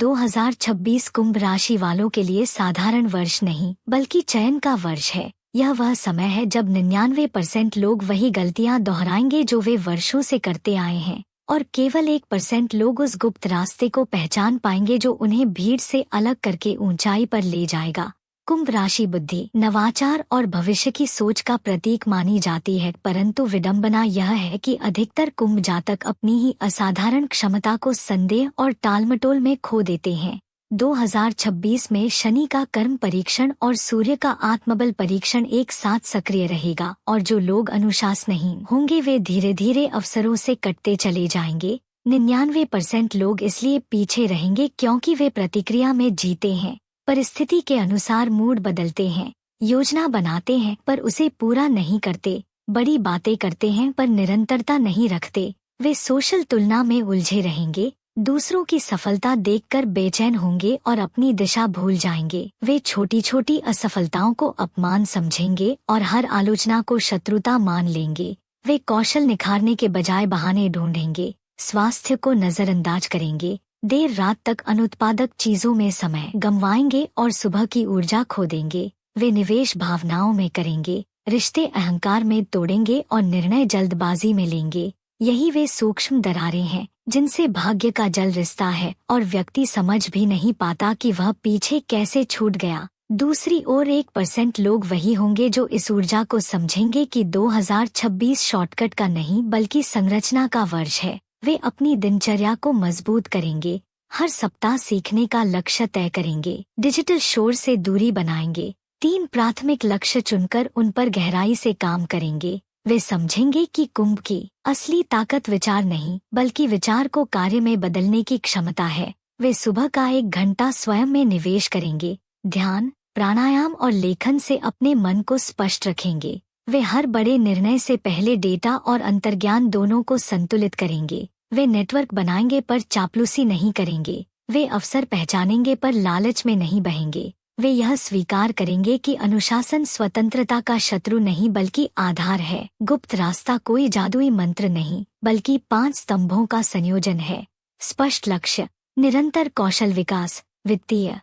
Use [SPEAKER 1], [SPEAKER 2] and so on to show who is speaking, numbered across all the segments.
[SPEAKER 1] 2026 कुंभ राशि वालों के लिए साधारण वर्ष नहीं बल्कि चयन का वर्ष है। यह वह समय है जब 99% लोग वही गलतियां दोहराएंगे जो वे वर्षों से करते आए हैं, और केवल 1% लोग उस गुप्त रास्ते को पहचान पाएंगे जो उन्हें भीड़ से अलग करके ऊंचाई पर ले जाएगा। कुंभ राशि बुद्धि, नवाचार और भविष्य की सोच का प्रतीक मानी जाती है, परंतु विडंबना यह है कि अधिकतर कुंभ जातक अपनी ही असाधारण क्षमता को संदेह और टालमटोल में खो देते हैं। 2026 में शनि का कर्म परीक्षण और सूर्य का आत्मबल परीक्षण एक साथ सक्रिय रहेगा, और जो लोग अनुशासनहीन होंगे वे धीरे धीरे अवसरों से कटते चले जाएंगे। 99% लोग इसलिए पीछे रहेंगे क्योंकि वे प्रतिक्रिया में जीते हैं, परिस्थिति के अनुसार मूड बदलते हैं, योजना बनाते हैं पर उसे पूरा नहीं करते, बड़ी बातें करते हैं पर निरंतरता नहीं रखते। वे सोशल तुलना में उलझे रहेंगे, दूसरों की सफलता देखकर बेचैन होंगे और अपनी दिशा भूल जाएंगे। वे छोटी छोटी असफलताओं को अपमान समझेंगे और हर आलोचना को शत्रुता मान लेंगे। वे कौशल निखारने के बजाय बहाने ढूंढेंगे, स्वास्थ्य को नजरअंदाज करेंगे, देर रात तक अनुत्पादक चीजों में समय गंवाएंगे और सुबह की ऊर्जा खो देंगे। वे निवेश भावनाओं में करेंगे, रिश्ते अहंकार में तोड़ेंगे और निर्णय जल्दबाजी में लेंगे। यही वे सूक्ष्म दरारें हैं जिनसे भाग्य का जल रिश्ता है और व्यक्ति समझ भी नहीं पाता कि वह पीछे कैसे छूट गया। दूसरी ओर 1% लोग वही होंगे जो इस ऊर्जा को समझेंगे कि 2026 शॉर्टकट का नहीं बल्कि संरचना का वर्ष है। वे अपनी दिनचर्या को मजबूत करेंगे, हर सप्ताह सीखने का लक्ष्य तय करेंगे, डिजिटल शोर से दूरी बनाएंगे, 3 प्राथमिक लक्ष्य चुनकर उन पर गहराई से काम करेंगे। वे समझेंगे कि कुंभ की असली ताकत विचार नहीं बल्कि विचार को कार्य में बदलने की क्षमता है। वे सुबह का 1 घंटा स्वयं में निवेश करेंगे, ध्यान, प्राणायाम और लेखन से अपने मन को स्पष्ट रखेंगे। वे हर बड़े निर्णय से पहले डेटा और अंतर्ज्ञान दोनों को संतुलित करेंगे। वे नेटवर्क बनाएंगे पर चापलूसी नहीं करेंगे। वे अवसर पहचानेंगे पर लालच में नहीं बहेंगे। वे यह स्वीकार करेंगे कि अनुशासन स्वतंत्रता का शत्रु नहीं बल्कि आधार है। गुप्त रास्ता कोई जादुई मंत्र नहीं बल्कि 5 स्तंभों का संयोजन है। स्पष्ट लक्ष्य, निरंतर कौशल विकास, वित्तीय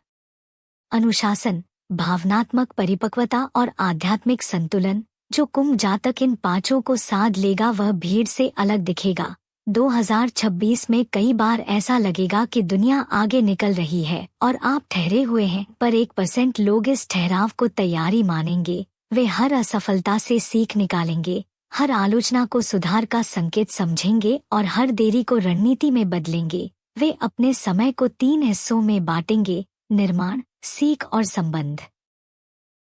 [SPEAKER 1] अनुशासन, भावनात्मक परिपक्वता और आध्यात्मिक संतुलन। जो कुंभ जातक इन 5 को साध लेगा वह भीड़ से अलग दिखेगा। 2026 में कई बार ऐसा लगेगा कि दुनिया आगे निकल रही है और आप ठहरे हुए हैं, पर 1% लोग इस ठहराव को तैयारी मानेंगे। वे हर असफलता से सीख निकालेंगे, हर आलोचना को सुधार का संकेत समझेंगे और हर देरी को रणनीति में बदलेंगे। वे अपने समय को 3 हिस्सों में बांटेंगे, निर्माण, सीख और संबंध,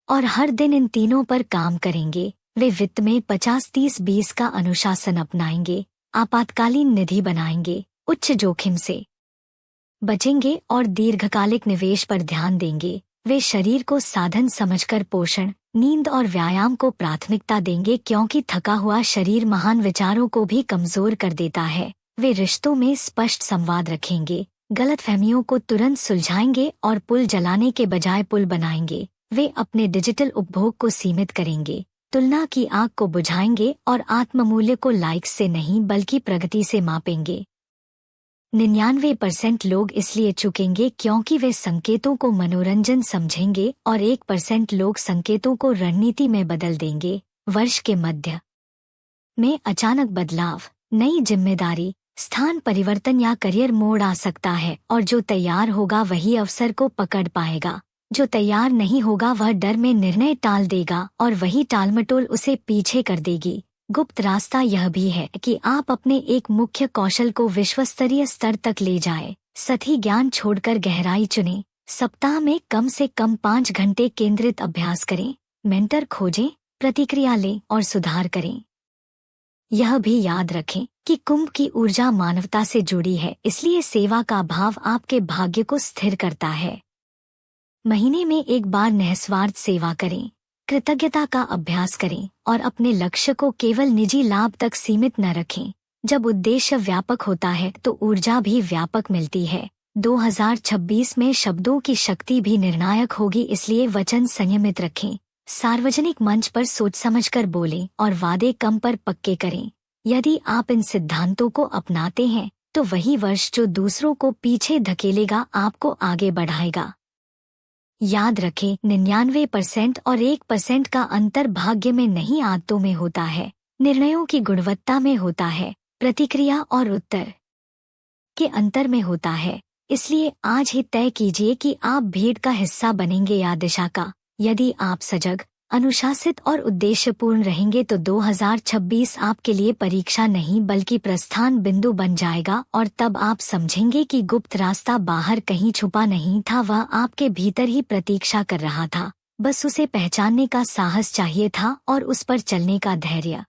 [SPEAKER 1] और हर दिन इन तीनों पर काम करेंगे। वे वित्त में 50-30-20 का अनुशासन अपनाएंगे, आपातकालीन निधि बनाएंगे, उच्च जोखिम से बचेंगे और दीर्घकालिक निवेश पर ध्यान देंगे। वे शरीर को साधन समझकर पोषण, नींद और व्यायाम को प्राथमिकता देंगे क्योंकि थका हुआ शरीर महान विचारों को भी कमजोर कर देता है। वे रिश्तों में स्पष्ट संवाद रखेंगे, गलतफहमियों को तुरंत सुलझाएंगे और पुल जलाने के बजाय पुल बनाएंगे। वे अपने डिजिटल उपभोग को सीमित करेंगे, तुलना की आग को बुझाएंगे और आत्ममूल्य को लाइक्स से नहीं बल्कि प्रगति से मापेंगे। 99% लोग इसलिए चुकेंगे क्योंकि वे संकेतों को मनोरंजन समझेंगे और 1% लोग संकेतों को रणनीति में बदल देंगे। वर्ष के मध्य में अचानक बदलाव, नई जिम्मेदारी, स्थान परिवर्तन या करियर मोड़ आ सकता है, और जो तैयार होगा वही अवसर को पकड़ पाएगा। जो तैयार नहीं होगा वह डर में निर्णय टाल देगा और वही टालमटोल उसे पीछे कर देगी। गुप्त रास्ता यह भी है कि आप अपने एक मुख्य कौशल को विश्वस्तरीय स्तर तक ले जाएं। सतही ज्ञान छोड़कर गहराई चुनें। सप्ताह में कम से कम 5 घंटे केंद्रित अभ्यास करें। मेंटर खोजें, प्रतिक्रिया लें और सुधार करें। यह भी याद रखें कि कुंभ की ऊर्जा मानवता से जुड़ी है, इसलिए सेवा का भाव आपके भाग्य को स्थिर करता है। महीने में एक बार निस्वार्थ सेवा करें, कृतज्ञता का अभ्यास करें और अपने लक्ष्य को केवल निजी लाभ तक सीमित न रखें। जब उद्देश्य व्यापक होता है तो ऊर्जा भी व्यापक मिलती है। 2026 में शब्दों की शक्ति भी निर्णायक होगी, इसलिए वचन संयमित रखें। सार्वजनिक मंच पर सोच समझकर बोलें और वादे कम पर पक्के करें। यदि आप इन सिद्धांतों को अपनाते हैं तो वही वर्ष जो दूसरों को पीछे धकेलेगा आपको आगे बढ़ाएगा। याद रखें, 99% और 1% का अंतर भाग्य में नहीं आदतों में होता है, निर्णयों की गुणवत्ता में होता है, प्रतिक्रिया और उत्तर के अंतर में होता है। इसलिए आज ही तय कीजिए कि आप भीड़ का हिस्सा बनेंगे या दिशा का। यदि आप सजग, अनुशासित और उद्देश्यपूर्ण रहेंगे तो 2026 आपके लिए परीक्षा नहीं बल्कि प्रस्थान बिंदु बन जाएगा, और तब आप समझेंगे कि गुप्त रास्ता बाहर कहीं छुपा नहीं था, वह आपके भीतर ही प्रतीक्षा कर रहा था। बस उसे पहचानने का साहस चाहिए था और उस पर चलने का धैर्य।